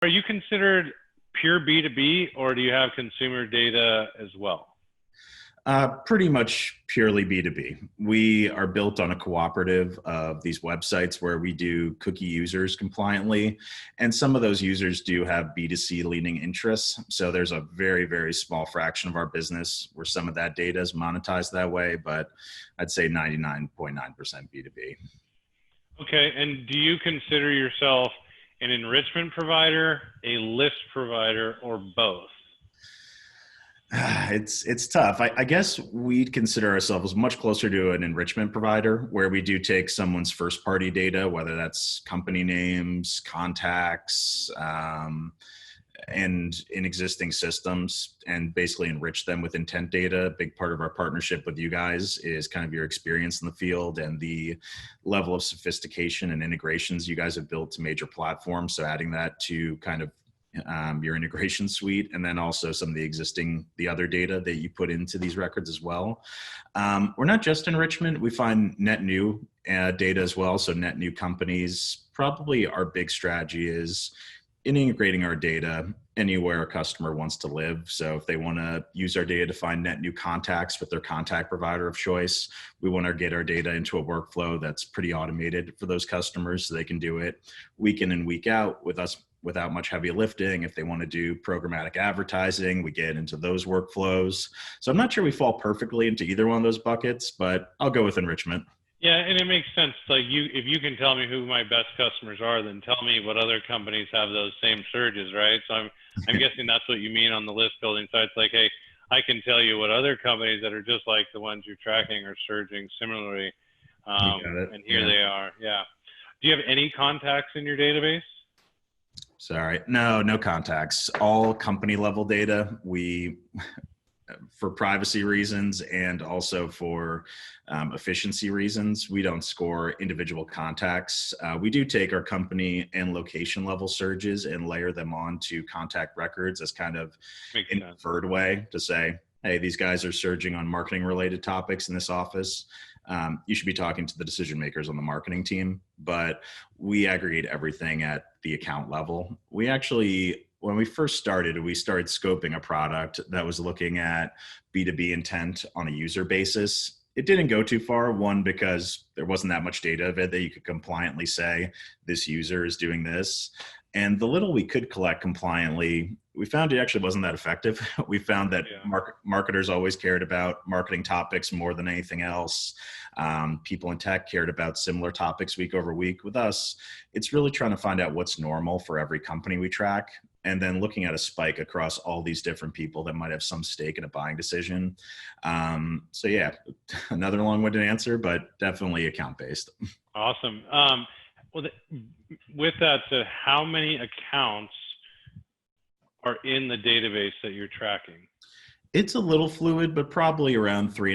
Are you considered pure B2B, or do you have consumer data as well? Pretty much purely B2B. We are built on a cooperative of these websites where we do cookie users compliantly. And some of those users do have B2C leaning interests. So there's a very, very small fraction of our business where some of that data is monetized that way, but I'd say 99.9% B2B. Okay, and do you consider yourself an enrichment provider, a list provider, or both? It's tough. I guess we'd consider ourselves much closer to an enrichment provider where we do take someone's first party data, whether that's company names, contacts, and in existing systems, and basically enrich them with intent data. A big part of our partnership with you guys is kind of your experience in the field and the level of sophistication and integrations you guys have built to major platforms. So adding that to kind of your integration suite, and then also some of the other data that you put into these records as well. We're not just enrichment. We find net new data as well. So net new companies, probably our big strategy is in integrating our data anywhere a customer wants to live. So if they want to use our data to find net new contacts with their contact provider of choice, we want to get our data into a workflow that's pretty automated for those customers so they can do it week in and week out with us without much heavy lifting. If they want to do programmatic advertising, we get into those workflows. So I'm not sure we fall perfectly into either one of those buckets, but I'll go with enrichment. Yeah, and it makes sense. Like if you can tell me who my best customers are, then tell me what other companies have those same surges, right? So I'm guessing that's what you mean on the list building side. It's like, hey, I can tell you what other companies that are just like the ones you're tracking are surging similarly. You got it. And here they are. Yeah. Do you have any contacts in your database? Sorry. No contacts. All company level data. We, for privacy reasons and also for efficiency reasons, we don't score individual contacts. We do take our company and location level surges and layer them on to contact records as kind of an inferred way to say, hey, these guys are surging on marketing related topics in this office. You should be talking to the decision makers on the marketing team, but we aggregate everything at the account level. We actually, when we first started, we started scoping a product that was looking at B2B intent on a user basis. It didn't go too far, one, because there wasn't that much data of it that you could compliantly say this user is doing this. And the little we could collect compliantly, we found it actually wasn't that effective. We found that marketers always cared about marketing topics more than anything else. People in tech cared about similar topics week over week. With us, it's really trying to find out what's normal for every company we track, and then looking at a spike across all these different people that might have some stake in a buying decision. So yeah, another long-winded answer, but definitely account-based. Awesome. Well, with that said, how many accounts are in the database that you're tracking? It's a little fluid, but probably around 3